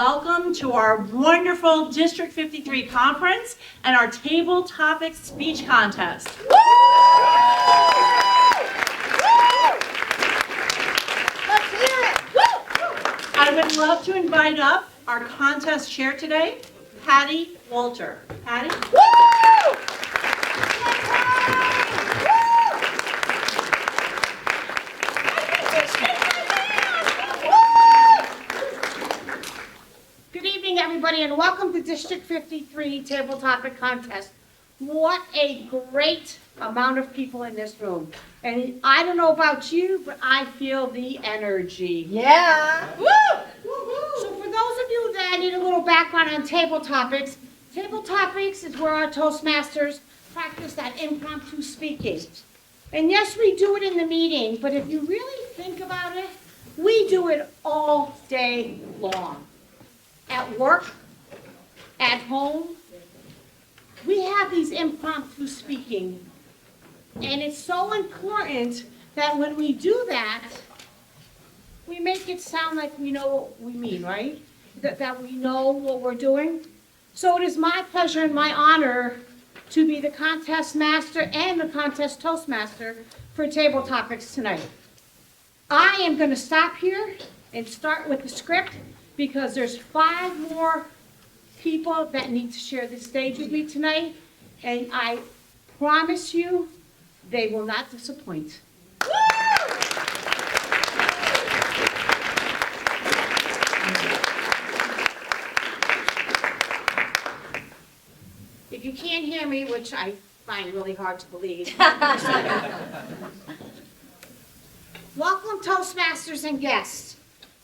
welcome to our wonderful District 53 conference and our table topic speech contest. I would love to invite up our contest chair today, Patty Walter. Patty? Good evening, everybody, and welcome to District 53 Table Topic Contest. What a great amount of people in this room. And I don't know about you, but I feel the energy. Yeah. Woo! So for those of you that need a little background on table topics is where our Toastmasters practice that impromptu speaking. And yes, we do it in the meeting, but if you really think about it, we do it all day long. At work, at home, we have these impromptu speaking. And it's so important that when we do that, we make it sound like we know what we mean, right? That we know what we're doing. So it is my pleasure and my honor to be the contest master and the contest toastmaster for table topics tonight. I am going to stop here and start with the script because there's 5 more people that need to share the stage with me tonight, and I promise you they will not disappoint. If you can't hear me, which I find really hard to believe. Welcome, Toastmasters and guests.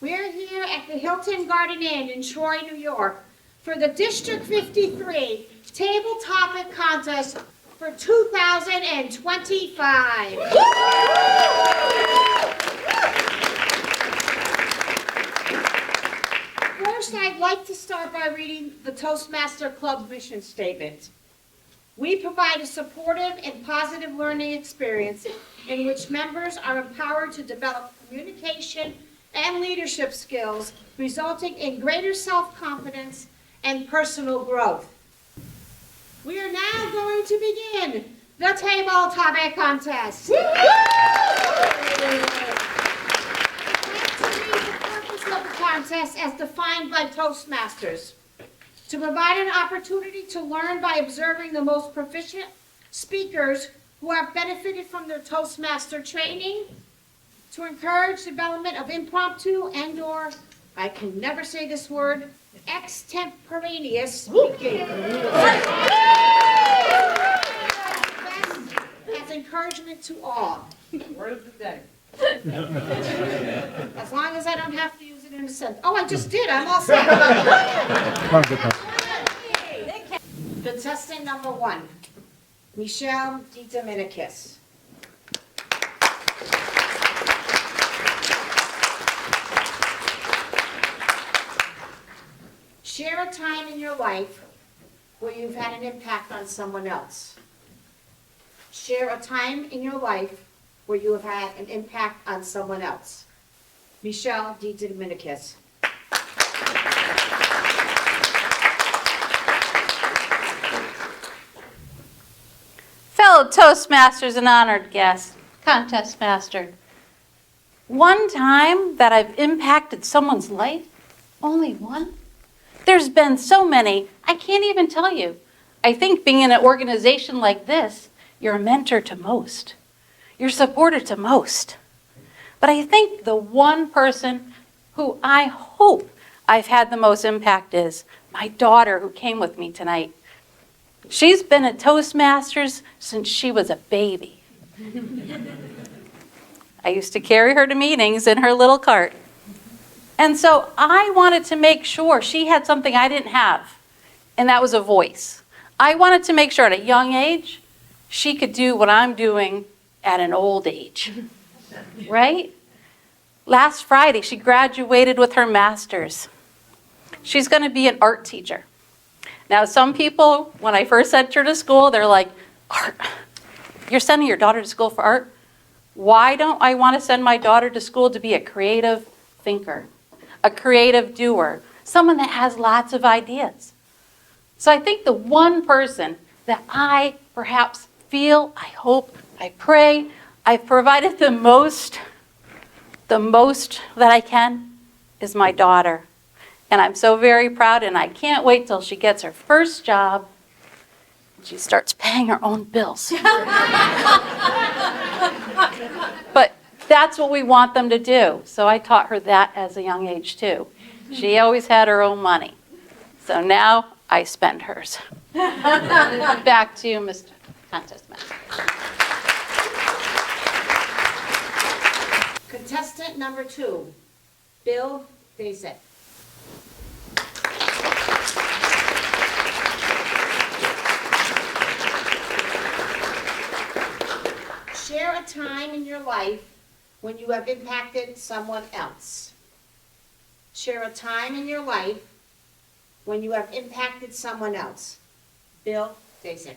We're here at the Hilton Garden Inn in Troy, New York, for the District 53 Table Topic Contest for 2025. First, I'd like to start by reading the Toastmaster Club mission statement. We provide a supportive and positive learning experience in which members are empowered to develop communication and leadership skills, resulting in greater self-confidence and personal growth. We are now going to begin the Table Topic Contest. I'd like to read the purpose of the contest as defined by Toastmasters: to provide an opportunity to learn by observing the most proficient speakers who have benefited from their Toastmaster training, to encourage development of impromptu and/or, I can never say this word, extemporaneous speaking. As encouragement to all. Word of the day. As long as I don't have to use it in a sentence. Oh, I just did. I'm all set. Contestant number 1, Michelle DeDominicis. Share a time in your life where you've had an impact on someone else. Share a time in your life where you have had an impact on someone else. Michelle DeDominicis. Fellow Toastmasters and honored guests, contest master. One time that I've impacted someone's life, only one? There's been so many, I can't even tell you. I think being in an organization like this, you're a mentor to most. You're a supporter to most. But I think the one person who I hope I've had the most impact is my daughter who came with me tonight. She's been at Toastmasters since she was a baby. I used to carry her to meetings in her little cart. And so I wanted to make sure she had something I didn't have, and that was a voice. I wanted to make sure at a young age, she could do what I'm doing at an old age, right? Last Friday, she graduated with her master's. She's going to be an art teacher. Now, some people, when I first sent her to school, they're like, art? You're sending your daughter to school for art? Why don't I want to send my daughter to school to be a creative thinker, a creative doer, someone that has lots of ideas. So I think the one person that I perhaps feel, I hope, I pray, I've provided the most that I can is my daughter. And I'm so very proud, and I can't wait till she gets her first job and she starts paying her own bills. But that's what we want them to do. So I taught her that as a young age too. She always had her own money. So now I spend hers. Back to you, Mr. Contest Master. Contestant number 2, Bill Daisak. Share a time in your life when you have impacted someone else. Share a time in your life when you have impacted someone else. Bill Daisak.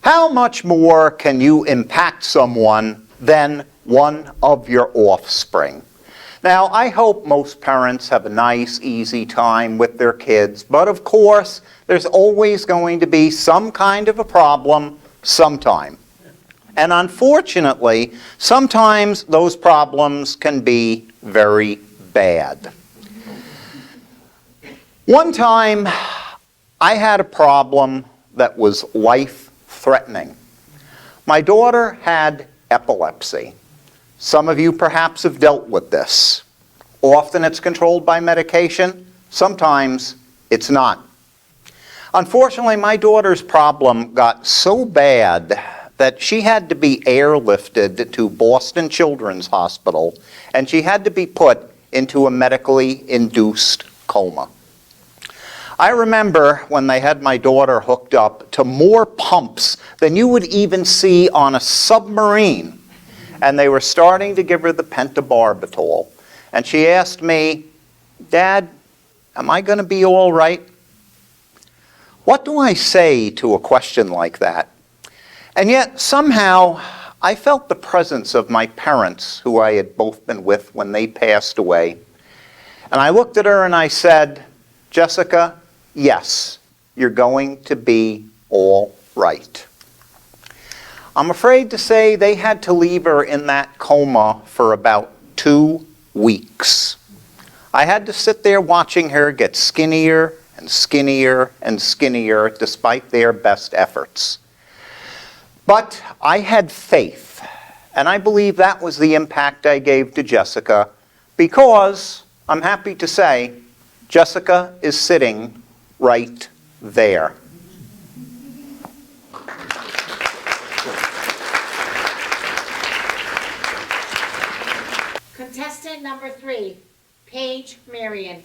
How much more can you impact someone than one of your offspring? Now, I hope most parents have a nice, easy time with their kids, but of course, there's always going to be some kind of a problem sometime. And unfortunately, sometimes those problems can be very bad. One time, I had a problem that was life-threatening. My daughter had epilepsy. Some of you perhaps have dealt with this. Often it's controlled by medication. Sometimes it's not. Unfortunately, my daughter's problem got so bad that she had to be airlifted to Boston Children's Hospital, and she had to be put into a medically induced coma. I remember when they had my daughter hooked up to more pumps than you would even see on a submarine, and they were starting to give her the pentobarbital. And she asked me, "Dad, am I going to be all right?" What do I say to a question like that? And yet, somehow, I felt the presence of my parents, who I had both been with when they passed away. And I looked at her and I said, "Jessica, yes, you're going to be all right." I'm afraid to say they had to leave her in that coma for about 2 weeks. I had to sit there watching her get skinnier and skinnier and skinnier despite their best efforts. But I had faith, and I believe that was the impact I gave to Jessica, because I'm happy to say Jessica is sitting right there. Contestant number 3, Paige Marion.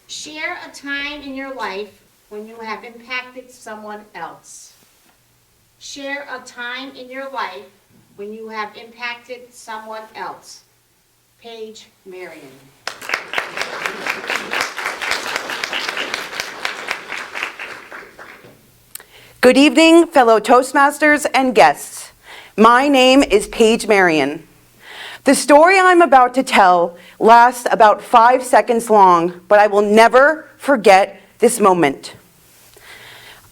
Share a time in your life when you have impacted someone else. Share a time in your life when you have impacted someone else. Paige Marion. Good evening, fellow Toastmasters and guests. My name is Paige Marion. The story I'm about to tell lasts about 5 seconds long, but I will never forget this moment.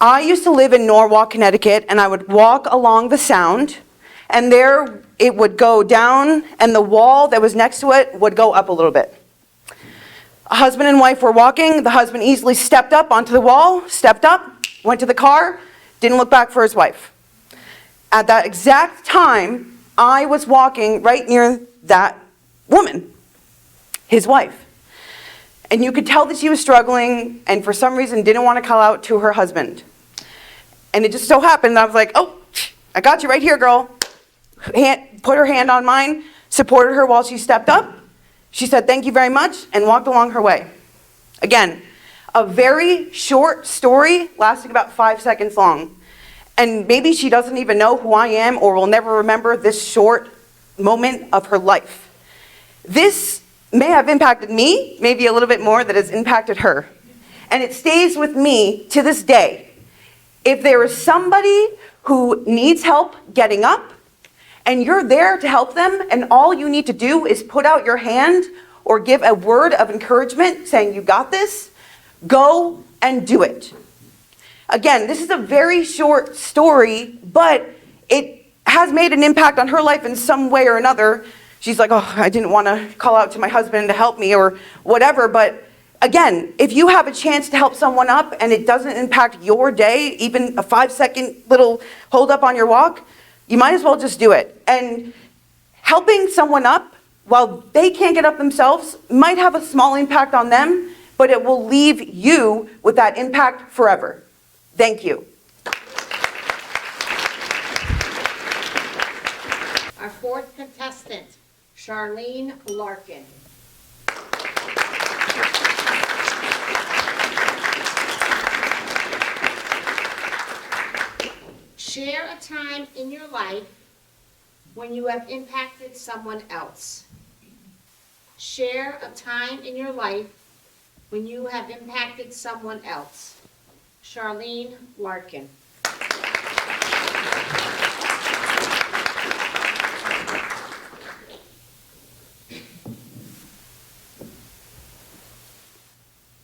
I used to live in Norwalk, Connecticut, and I would walk along the Sound, and there it would go down, and the wall that was next to it would go up a little bit. A husband and wife were walking. The husband easily stepped up onto the wall, stepped up, went to the car, didn't look back for his wife. At that exact time, I was walking right near that woman, his wife. And you could tell that she was struggling and for some reason didn't want to call out to her husband. And it just so happened that I was like, "Oh, I got you right here, girl." Put her hand on mine, supported her while she stepped up. She said, "Thank you very much," and walked along her way. Again, a very short story lasting about 5 seconds long. And maybe she doesn't even know who I am or will never remember this short moment of her life. This may have impacted me, maybe a little bit more that has impacted her. and it stays with me to this day. If there is somebody who needs help getting up, and you're there to help them, and all you need to do is put out your hand or give a word of encouragement saying, "You got this," go and do it. Again, this is a very short story, but it has made an impact on her life in some way or another. She's like, "Oh, I didn't want to call out to my husband to help me," or whatever. But again, if you have a chance to help someone up and it doesn't impact your day, even a 5-second little hold up on your walk, you might as well just do it. And helping someone up while they can't get up themselves might have a small impact on them, but it will leave you with that impact forever. Thank you. Our fourth contestant, Charleen Larkin. Share a time in your life when you have impacted someone else. Share a time in your life when you have impacted someone else. Charleen Larkin.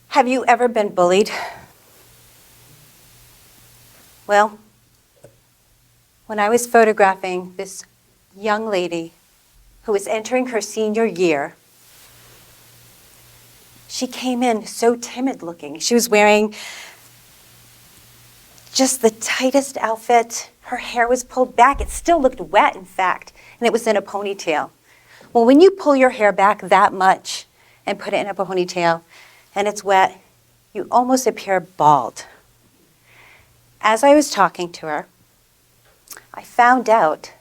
Have you ever been bullied? Well, when I was photographing this young lady who was entering her senior year, she came in so timid looking. She was wearing just the tightest outfit. Her hair was pulled back. It still looked wet, in fact, and it was in a ponytail. Well, when you pull your hair back that much and put it in a ponytail and it's wet, you almost appear bald. As I was talking to her, I found out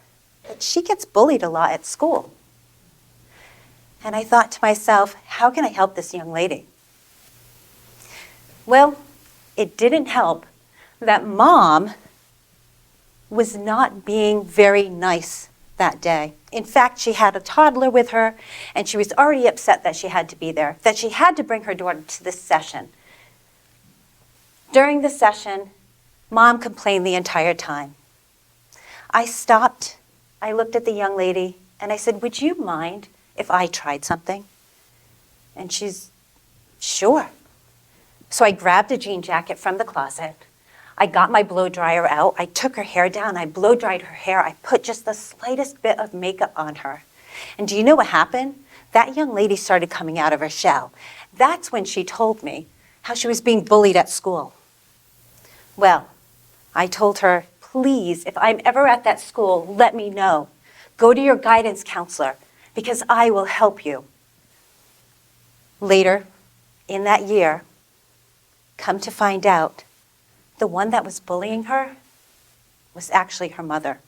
that she gets bullied a lot at school. And I thought to myself, how can I help this young lady? Well, it didn't help that Mom was not being very nice that day. In fact, she had a toddler with her, and she was already upset that she had to be there, that she had to bring her daughter to this session. During the session, Mom complained the entire time. I stopped, I looked at the young lady, and I said, "Would you mind if I tried something?" And she's, "Sure." So I grabbed a jean jacket from the closet. I got my blow dryer out. I took her hair down. I blow dried her hair. I put just the slightest bit of makeup on her. And do you know what happened? That young lady started coming out of her shell. That's when she told me how she was being bullied at school. Well, I told her, "Please, if I'm ever at that school, let me know. Go to your guidance counselor because I will help you." Later, in that year, come to find out, the one that was bullying her was actually her mother.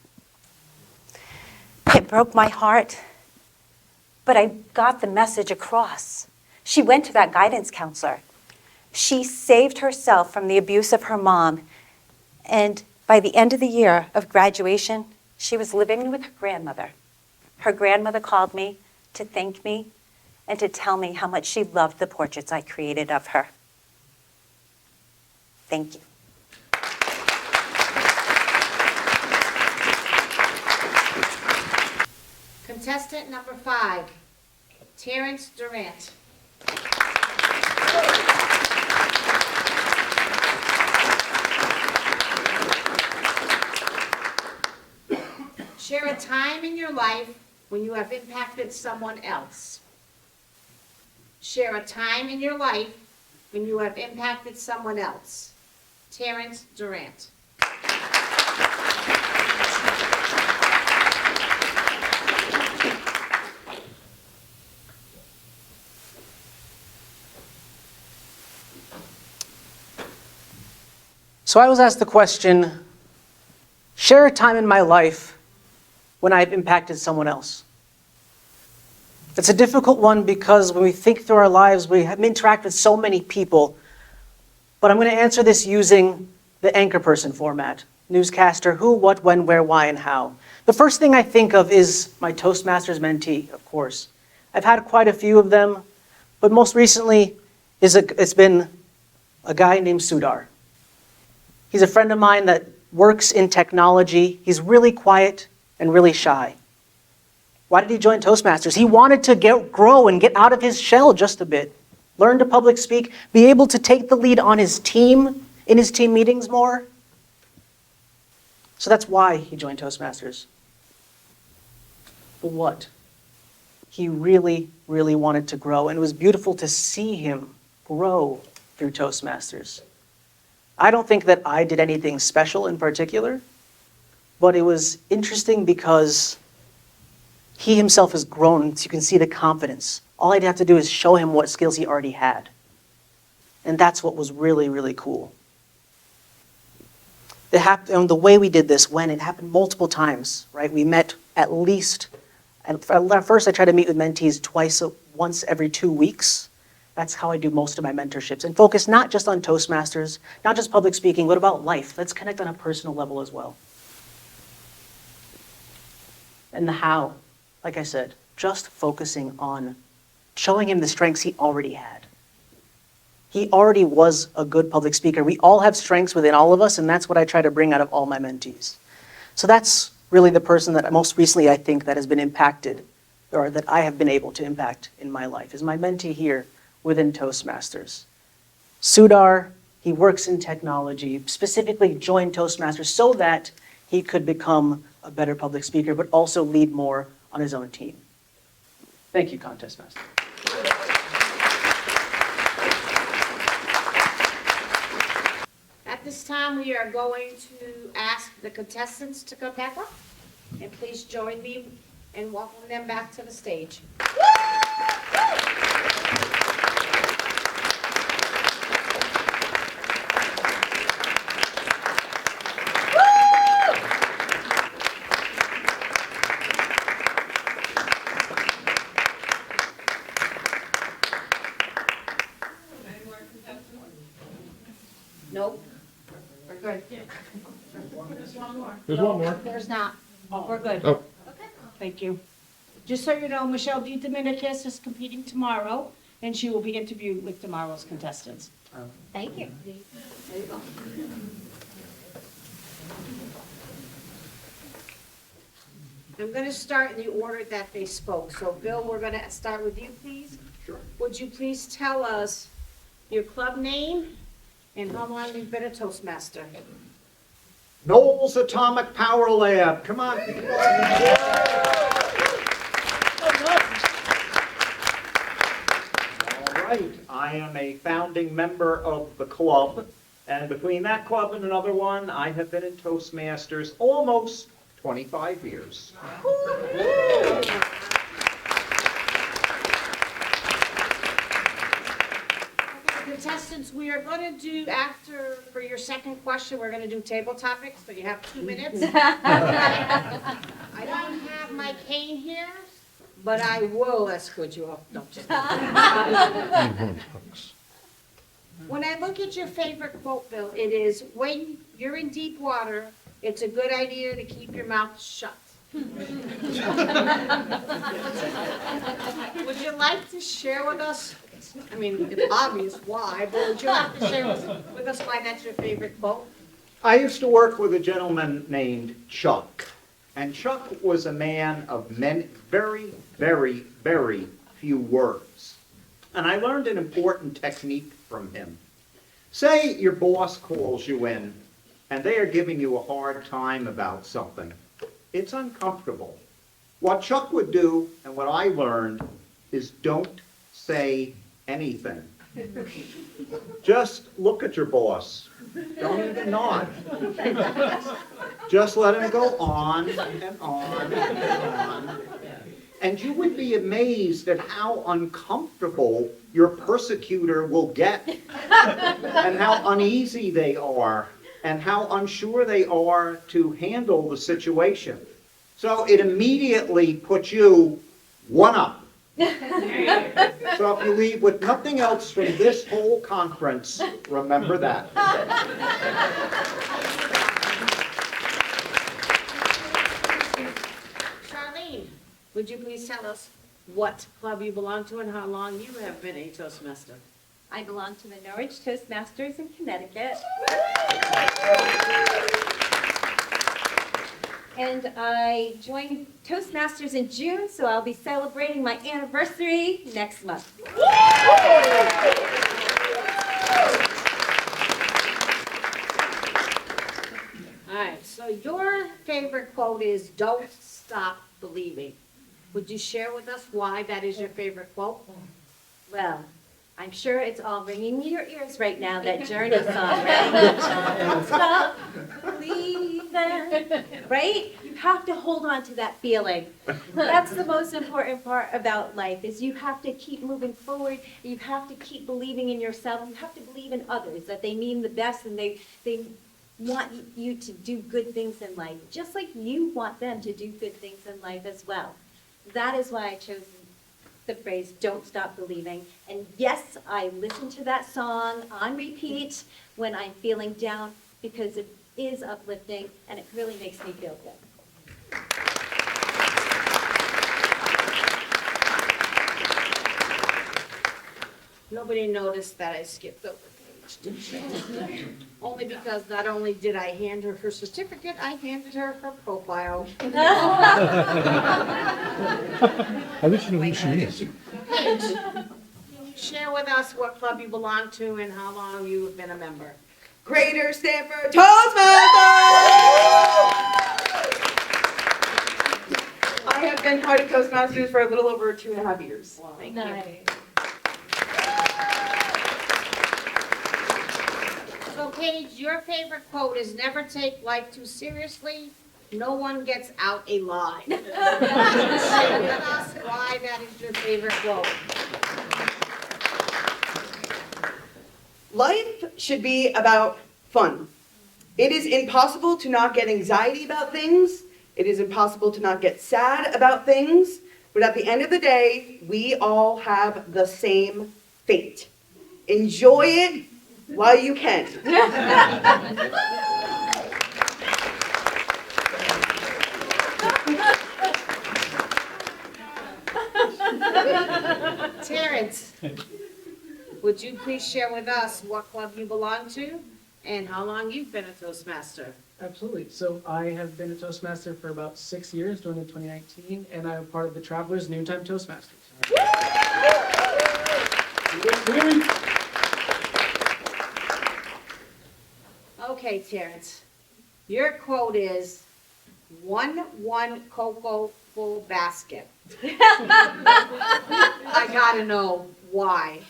It broke my heart, but I got the message across. She went to that guidance counselor. She saved herself from the abuse of her mom, and by the end of the year of graduation, she was living with her grandmother. Her grandmother called me to thank me and to tell me how much she loved the portraits I created of her. Thank you. Contestant number 5, Terence Durrant. Share a time in your life when you have impacted someone else. Share a time in your life when you have impacted someone else. Terence Durrant. So I was asked the question, share a time in my life when I've impacted someone else. It's a difficult one because when we think through our lives, we interact with so many people. But I'm going to answer this using the anchor person format. Newscaster, who, what, when, where, why, and how. The first thing I think of is my Toastmasters mentee, of course. I've had quite a few of them, but most recently it's been a guy named Sudar. He's a friend of mine that works in technology. He's really quiet and really shy. Why did he join Toastmasters? He wanted to grow and get out of his shell just a bit, learn to public speak, be able to take the lead on his team, in his team meetings more. So that's why he joined Toastmasters. But what? He really, really wanted to grow, and it was beautiful to see him grow through Toastmasters. I don't think that I did anything special in particular, but it was interesting because he himself has grown, so you can see the confidence. All I'd have to do is show him what skills he already had. And that's what was really, really cool. And the way we did this, when it happened multiple times, right? We met at least, at first I tried to meet with mentees once every 2 weeks. That's how I do most of my mentorships. And focus not just on Toastmasters, not just public speaking, but about life. Let's connect on a personal level as well. And the how, like I said, just focusing on showing him the strengths he already had. He already was a good public speaker. We all have strengths within all of us, and that's what I try to bring out of all my mentees. So that's really the person that most recently I think that has been impacted, or that I have been able to impact in my life, is my mentee here within Toastmasters. Sudar, he works in technology, specifically joined Toastmasters so that he could become a better public speaker, but also lead more on his own team. Thank you, Contest Master. At this time, we are going to ask the contestants to come back up. And please join me in welcoming them back to the stage. Nope. We're good. There's one more. There's not. We're good. Oh. Thank you. Just so you know, Michelle DeDominicis is competing tomorrow, and she will be interviewed with tomorrow's contestants. Thank you. There you go. I'm going to start in the order that they spoke. So, Bill, we're going to start with you, please. Sure. Would you please tell us your club name and how long you've been a Toastmaster? Knowles Atomic Power Lab. Come on. All right. I am a founding member of the club. And between that club and another one, I have been in Toastmasters almost 25 years. Contestants, we are going to do, for your second question, we're going to do table topics, so you have 2 minutes. I don't have my cane here, but I will escort you off. No, just kidding. When I look at your favorite quote, Bill, it is, when you're in deep water, it's a good idea to keep your mouth shut. Would you like to share with us? I mean, it's obvious why, but would you like to share with us why that's your favorite quote? I used to work with a gentleman named Chuck. And Chuck was a man of many, very, very, very few words. And I learned an important technique from him. Say your boss calls you in and they are giving you a hard time about something. It's uncomfortable. What Chuck would do, and what I learned, is don't say anything. Just look at your boss. Don't even nod. Just let him go on and on and on. And you would be amazed at how uncomfortable your persecutor will get, and how uneasy they are, and how unsure they are to handle the situation. So it immediately puts you one up. So if you leave with nothing else from this whole conference, remember that. Charleen, would you please tell us what club you belong to and how long you have been a Toastmaster? I belong to the Norwich Toastmasters in Connecticut. And I joined Toastmasters in June, so I'll be celebrating my anniversary next month. All right, so your favorite quote is, "Don't stop believing." Would you share with us why that is your favorite quote? Well, I'm sure it's all ringing in your ears right now, that Journey song, right? Don't stop believing, right? You have to hold on to that feeling. That's the most important part about life, is you have to keep moving forward. You have to keep believing in yourself. You have to believe in others, that they mean the best and they want you to do good things in life, just like you want them to do good things in life as well. That is why I chose the phrase, "Don't stop believing." And yes, I listen to that song on repeat when I'm feeling down, because it is uplifting and it really makes me feel good. Nobody noticed that I skipped over Paige, did she? Only because not only did I hand her certificate, I handed her her profile. I wish you knew who she is. Paige, can you share with us what club you belong to and how long you have been a member? Greater Stanford Toastmasters! I have been part of Toastmasters for a little over 2.5 years. Thank you. So Paige, your favorite quote is, "Never take life too seriously. No one gets out alive." Share with us why that is your favorite quote. Life should be about fun. It is impossible to not get anxiety about things. It is impossible to not get sad about things. But at the end of the day, we all have the same fate. Enjoy it while you can. Terence, would you please share with us what club you belong to and how long you've been a Toastmaster? Absolutely. So I have been a Toastmaster for about 6 years, joined in 2019, and I'm part of the Travelers Noontime Toastmasters. Okay, Terence, your quote is, "One cocoa full basket." I gotta know why.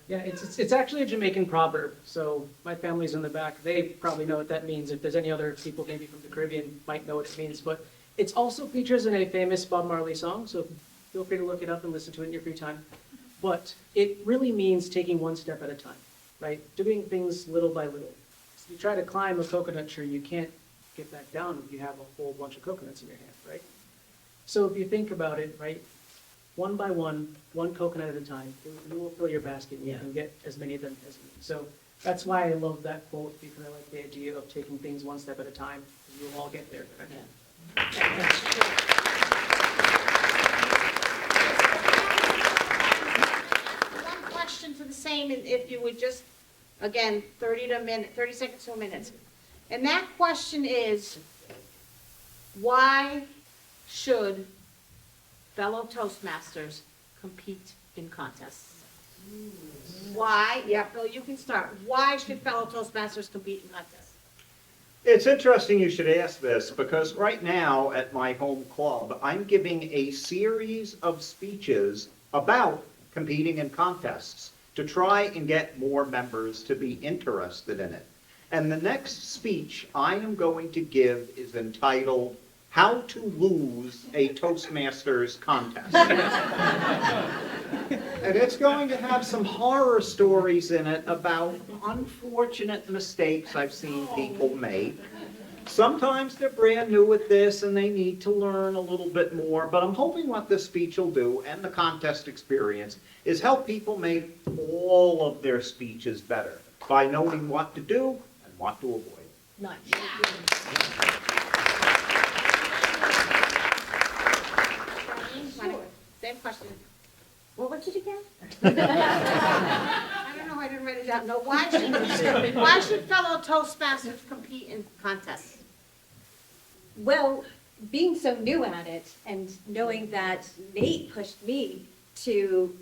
Yeah, it's actually a Jamaican proverb. So my family's in the back. They probably know what that means. If there's any other people maybe from the Caribbean might know what it means. But it also features in a famous Bob Marley song. So feel free to look it up and listen to it in your free time. But it really means taking one step at a time, right? Doing things little by little. So you try to climb a coconut tree, you can't get back down if you have a whole bunch of coconuts in your hand, right? So if you think about it, right? One by one coconut at a time, you will fill your basket and you can get as many of them as you need. So that's why I love that quote, because I like the idea of taking things one step at a time. You'll all get there. One question to the same, if you would just, again, 30 seconds to a minute. And that question is, why should fellow Toastmasters compete in contests? Why? Yeah, Phil, you can start. Why should fellow Toastmasters compete in contests? It's interesting you should ask this, because right now at my home club, I'm giving a series of speeches about competing in contests to try and get more members to be interested in it. And the next speech I am going to give is entitled, "How to Lose a Toastmasters Contest." And it's going to have some horror stories in it about unfortunate mistakes I've seen people make. Sometimes they're brand new at this and they need to learn a little bit more, but I'm hoping what this speech will do, and the contest experience, is help people make all of their speeches better by knowing what to do and what to avoid. Nice. Same question. What was it again? I don't know, I didn't write it down. No, why should fellow Toastmasters compete in contests? Well, being so new at it and knowing that Nate pushed me to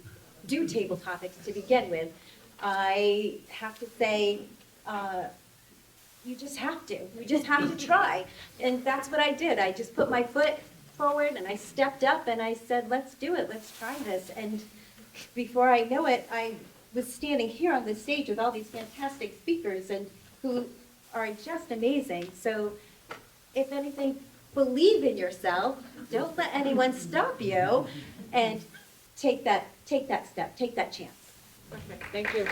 do table topics to begin with, I have to say, you just have to. You just have to try. And that's what I did. I just put my foot forward and I stepped up and I said, let's do it. Let's try this. And before I know it, I was standing here on the stage with all these fantastic speakers and who are just amazing. So if anything, believe in yourself. Don't let anyone stop you, and take that step, take that chance. Perfect, thank you.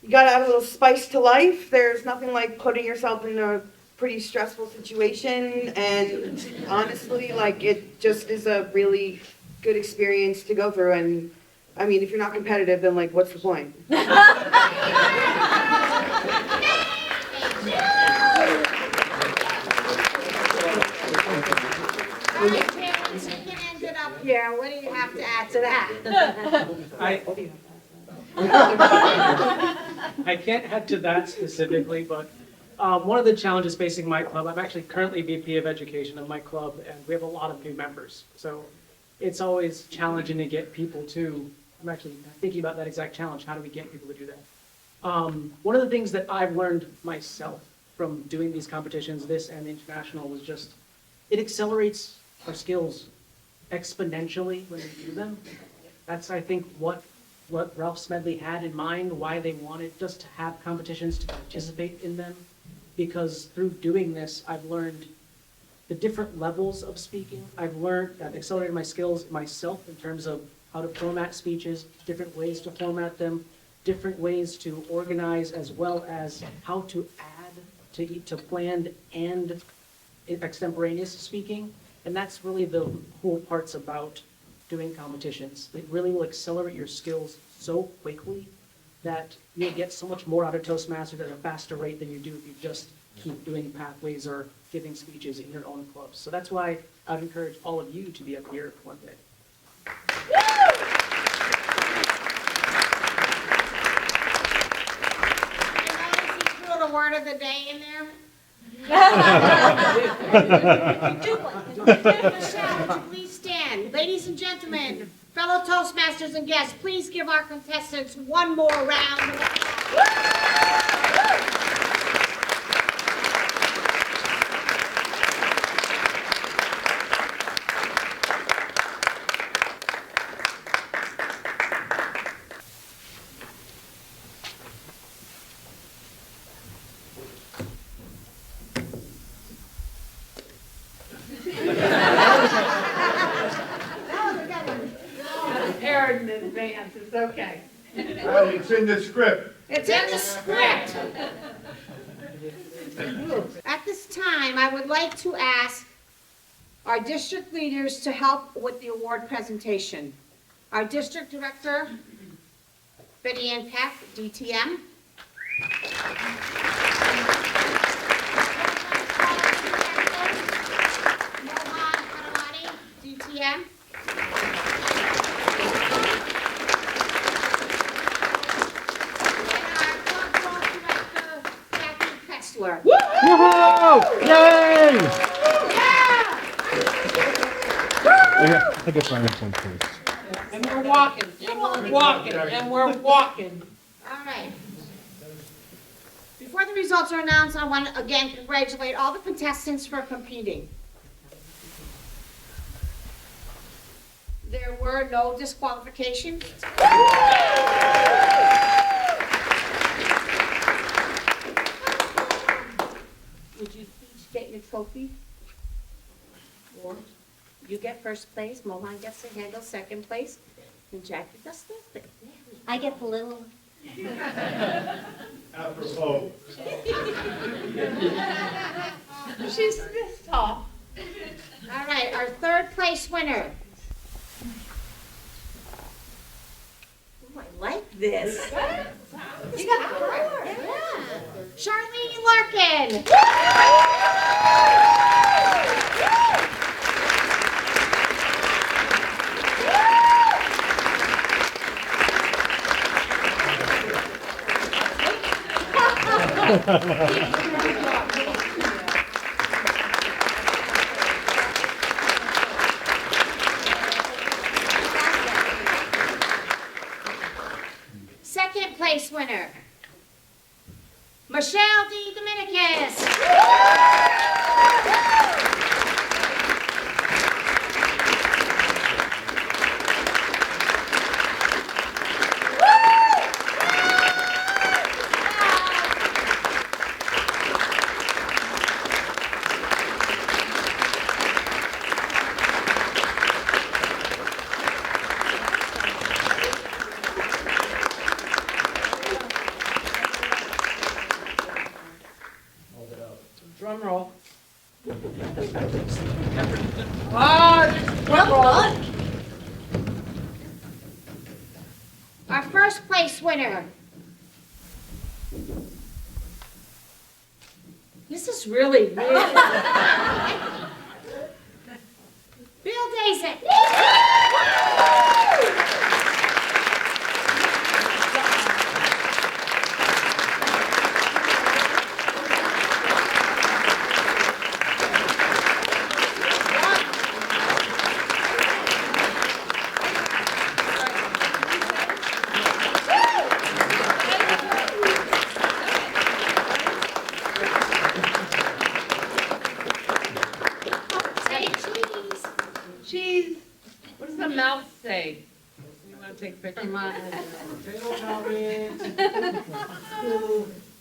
You gotta add a little spice to life. There's nothing like putting yourself in a pretty stressful situation, and honestly, like, it just is a really good experience to go through. And I mean, if you're not competitive, then like, what's the point? All right, Terence, you can end it up here. What do you have to add to that? I can't add to that specifically, but one of the challenges facing my club, I'm actually currently VP of Education of my club, and we have a lot of new members. So it's always challenging to get people to, I'm actually thinking about that exact challenge. How do we get people to do that? One of the things that I've learned myself from doing these competitions, this and international, was just, it accelerates our skills exponentially when we do them. That's, I think, what Ralph Smedley had in mind, why they wanted just to have competitions, to participate in them. Because through doing this, I've learned the different levels of speaking. I've accelerated my skills myself in terms of how to format speeches, different ways to format them, different ways to organize, as well as how to add to planned and extemporaneous speaking. And that's really the cool parts about doing competitions. It really will accelerate your skills so quickly that you'll get so much more out of Toastmasters at a faster rate than you do if you just keep doing pathways or giving speeches in your own clubs. So that's why I'd encourage all of you to be up here one day. Throw the word of the day in there. Michelle, would you please stand? Ladies and gentlemen, fellow Toastmasters and guests, please give our contestants one more round of applause. Prepared in advance, it's okay. It's in the script. It's in the script. At this time, I would like to ask our district leaders to help with the award presentation. Our district director, Betty Ann Peck, DTM. Mohan Karawati, DTM. Woohoo! Yay! Yeah! I guess my next one, please. And we're walking, and we're walking, and we're walking. All right. Before the results are announced, I want to again congratulate all the contestants for competing. There were no disqualifications. Would you each get your trophy? Or you get first place, Mohan gets to handle second place, and Jackie gets third. I get the little. Apropos. She's this tall. All right, our third place winner. Oh, I like this. You got four. Yeah. Charleen Larkin. Second place winner, Michelle DeDominicis. Drum roll. Our first place winner. This is really weird. Bill Daisak. Say cheese. Cheese. What does the mouth say? You want to take a picture? Come on. Potato toppings.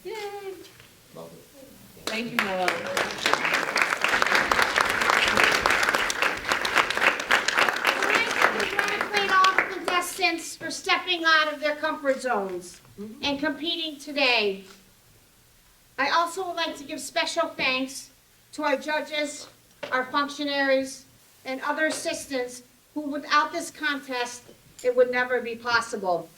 Yay. Thank you, Noel. Congratulate all the contestants for stepping out of their comfort zones and competing today. I also would like to give special thanks to our judges, our functionaries, and other assistants who without this contest, it would never be possible.